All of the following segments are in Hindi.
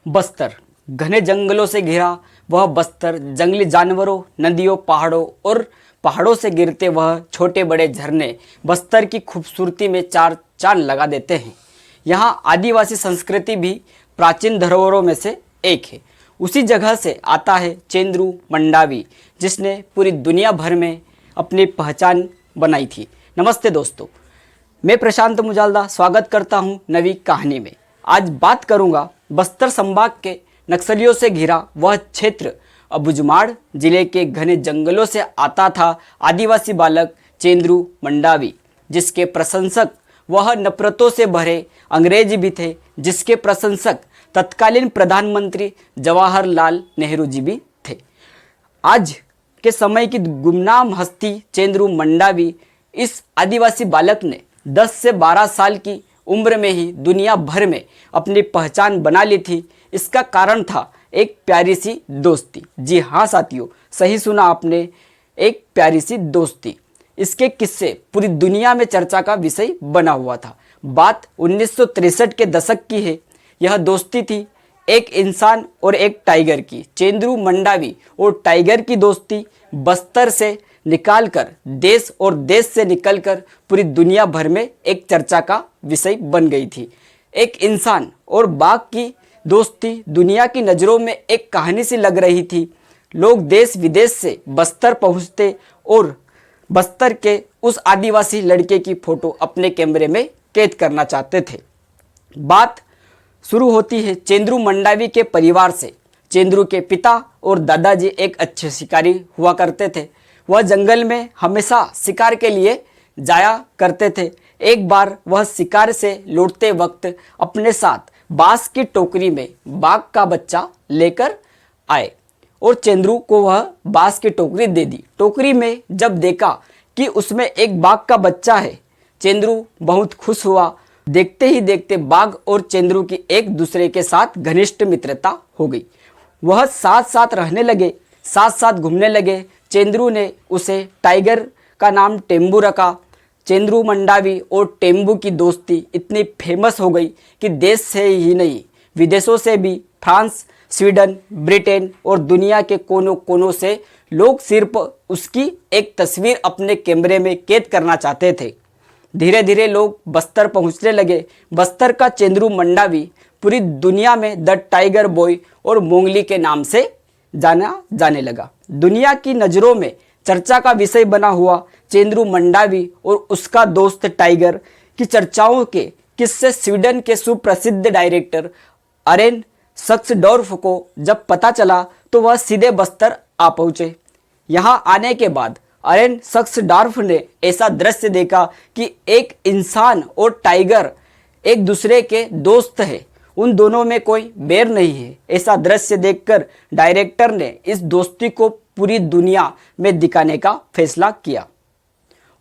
बस्तर घने जंगलों से घिरा वह बस्तर जंगली जानवरों, नदियों, पहाड़ों और पहाड़ों से गिरते वह छोटे बड़े झरने बस्तर की खूबसूरती में चार चांद लगा देते हैं। यहाँ आदिवासी संस्कृति भी प्राचीन धरोहरों में से एक है। उसी जगह से आता है चेंद्रू मंडावी, जिसने पूरी दुनिया भर में अपनी पहचान बनाई थी। नमस्ते दोस्तों, मैं प्रशांत मुजालदा स्वागत करता हूं नवी कहानी में। आज बात करूंगा बस्तर संभाग के नक्सलियों से घिरा वह क्षेत्र अबुझमाड़ जिले के घने जंगलों से आता था आदिवासी बालक चेंद्रू मंडावी, जिसके प्रशंसक वह नफरतों से भरे अंग्रेज भी थे, जिसके प्रशंसक तत्कालीन प्रधानमंत्री जवाहरलाल नेहरू जी भी थे। आज के समय की गुमनाम हस्ती चेंद्रू मंडावी इस आदिवासी बालक ने 10 से 12 साल की उम्र में ही दुनिया भर में अपनी पहचान बना ली थी। इसका कारण था एक प्यारी सी दोस्ती। जी हाँ साथियों, सही सुना आपने, एक प्यारी सी दोस्ती। इसके किस्से पूरी दुनिया में चर्चा का विषय बना हुआ था। बात 1963 के दशक की है। यह दोस्ती थी एक इंसान और एक टाइगर की। चेंद्रू मंडावी और टाइगर की दोस्ती बस्तर से निकालकर देश और देश से निकलकर पूरी दुनिया भर में एक चर्चा का विषय बन गई थी। एक इंसान और बाघ की दोस्ती दुनिया की नज़रों में एक कहानी सी लग रही थी। लोग देश विदेश से बस्तर पहुंचते और बस्तर के उस आदिवासी लड़के की फोटो अपने कैमरे में कैद करना चाहते थे। बात शुरू होती है चेंद्रू मंडावी के परिवार से। चेंद्रू के पिता और दादाजी एक अच्छे शिकारी हुआ करते थे। वह जंगल में हमेशा शिकार के लिए जाया करते थे। एक बार वह शिकार से लौटते वक्त अपने साथ बांस की टोकरी में बाघ का बच्चा लेकर आए और चेंद्रू को वह बांस की टोकरी दे दी। टोकरी में जब देखा कि उसमें एक बाघ का बच्चा है, चेंद्रू बहुत खुश हुआ। देखते ही देखते बाघ और चेंद्रू की एक दूसरे के साथ घनिष्ठ मित्रता हो गई। वह साथ साथ रहने लगे, साथ साथ घूमने लगे। चेंद्रू ने उसे टाइगर का नाम टेम्बू रखा। चेंद्रू मंडावी और टेम्बू की दोस्ती इतनी फेमस हो गई कि देश से ही नहीं विदेशों से भी, फ्रांस, स्वीडन, ब्रिटेन और दुनिया के कोनों कोनों से लोग सिर्फ उसकी एक तस्वीर अपने कैमरे में कैद करना चाहते थे। धीरे धीरे लोग बस्तर पहुंचने लगे। बस्तर का चेंद्रू मंडावी पूरी दुनिया में द टाइगर बॉय और मोंगली के नाम से जाना जाने लगा। दुनिया की नज़रों में चर्चा का विषय बना हुआ चेंद्रू मंडावी और उसका दोस्त टाइगर की चर्चाओं के किस्से स्वीडन के सुप्रसिद्ध डायरेक्टर अरेन सक्सडॉर्फ को जब पता चला तो वह सीधे बस्तर आ पहुंचे। यहाँ आने के बाद अरेन सक्सडॉर्फ ने ऐसा दृश्य देखा कि एक इंसान और टाइगर एक दूसरे के दोस्त है, उन दोनों में कोई बैर नहीं है। ऐसा दृश्य देखकर डायरेक्टर ने इस दोस्ती को पूरी दुनिया में दिखाने का फैसला किया।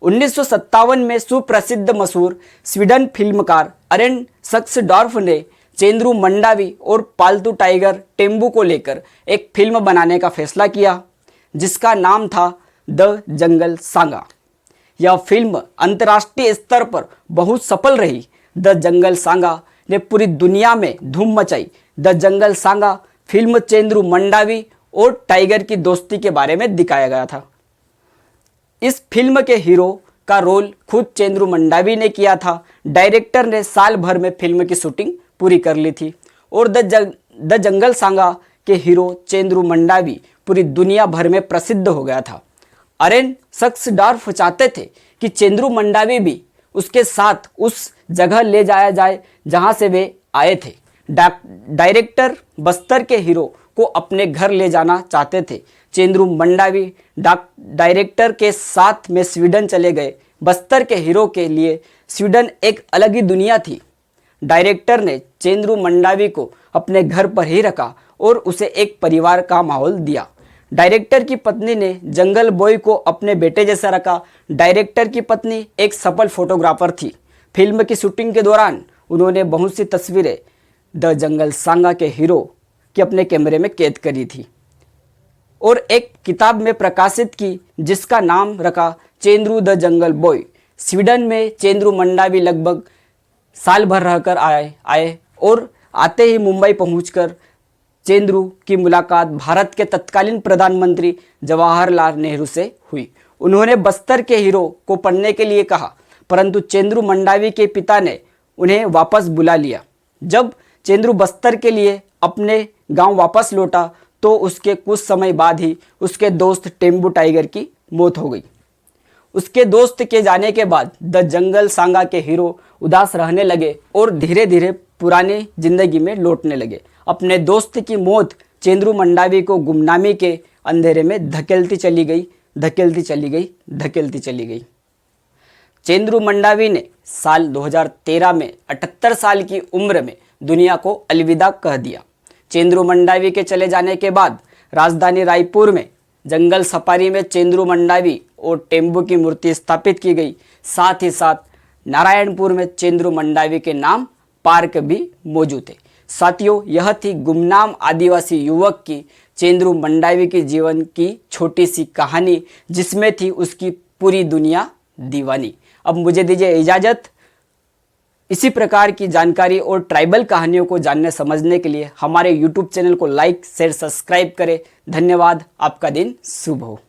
1957 में सुप्रसिद्ध मशहूर स्वीडन फिल्मकार अरेन सक्सडॉर्फ ने चेंद्रू मंडावी और पालतू टाइगर टेम्बू को लेकर एक फिल्म बनाने का फैसला किया, जिसका नाम था द जंगल सांगा। यह फिल्म अंतर्राष्ट्रीय स्तर पर बहुत सफल रही। द जंगल सांगा ने पूरी दुनिया में धूम मचाई। The jungle saga film Chendru Mandavi और टाइगर की दोस्ती के बारे में दिखाया गया था। इस फिल्म के हीरो का रोल खुद चेंद्रू मंडावी ने किया था। डायरेक्टर ने साल भर में फिल्म की शूटिंग पूरी कर ली थी और द जंगल सांगा के हीरो चेंद्रू मंडावी पूरी दुनिया भर में प्रसिद्ध हो गया था। अरेन सक्सडॉर्फ चाहते थे कि चेंद्रू मंडावी भी उसके साथ उस जगह ले जाया जाए जहां से वे आए थे। डायरेक्टर बस्तर के हीरो को अपने घर ले जाना चाहते थे। चेंद्रू मंडावी डायरेक्टर के साथ में स्वीडन चले गए। बस्तर के हीरो के लिए स्वीडन एक अलग ही दुनिया थी। डायरेक्टर ने चेंद्रू मंडावी को अपने घर पर ही रखा और उसे एक परिवार का माहौल दिया। डायरेक्टर की पत्नी ने जंगल बॉय को अपने बेटे जैसा रखा। डायरेक्टर की पत्नी एक सफल फोटोग्राफर थी। फिल्म की शूटिंग के दौरान उन्होंने बहुत सी तस्वीरें द जंगल सांगा के हीरो की अपने कैमरे में कैद करी थी और एक किताब में प्रकाशित की, जिसका नाम रखा Chendru the jungle boy. Sweden में चेंद्रू मंडावी लगभग साल भर रहकर आए और आते ही मुंबई पहुंचकर चेंद्रू की मुलाकात भारत के तत्कालीन प्रधानमंत्री जवाहरलाल नेहरू से हुई। उन्होंने बस्तर के हीरो को पढ़ने के लिए कहा, परंतु चेंद्रू मंडावी के पिता ने उन्हें वापस बुला लिया। जब चेंद्रू बस्तर के लिए अपने गांव वापस लौटा तो उसके कुछ समय बाद ही उसके दोस्त टेम्बू टाइगर की मौत हो गई। उसके दोस्त के जाने के बाद द जंगल सांगा के हीरो उदास रहने लगे और धीरे धीरे पुरानी जिंदगी में लौटने लगे। अपने दोस्त की मौत चेंद्रू मंडावी को गुमनामी के अंधेरे में धकेलती चली गई, धकेलती चली गई, धकेलती चली गई। चेंद्रू मंडावी ने साल 2013 में 78 साल की उम्र में दुनिया को अलविदा कह दिया। चेंद्रू मंडावी के चले जाने के बाद राजधानी रायपुर में जंगल सफारी में चेंद्रू मंडावी और टेम्बू की मूर्ति स्थापित की गई। साथ ही साथ नारायणपुर में चेंद्रू मंडावी के नाम पार्क भी मौजूद है। साथियों, यह थी गुमनाम आदिवासी युवक की चेंद्रू मंडावी के जीवन की छोटी सी कहानी, जिसमें थी उसकी पूरी दुनिया दीवानी। अब मुझे दीजिए इजाज़त। इसी प्रकार की जानकारी और ट्राइबल कहानियों को जानने समझने के लिए हमारे YouTube चैनल को लाइक, शेयर, सब्सक्राइब करें। धन्यवाद। आपका दिन शुभ हो।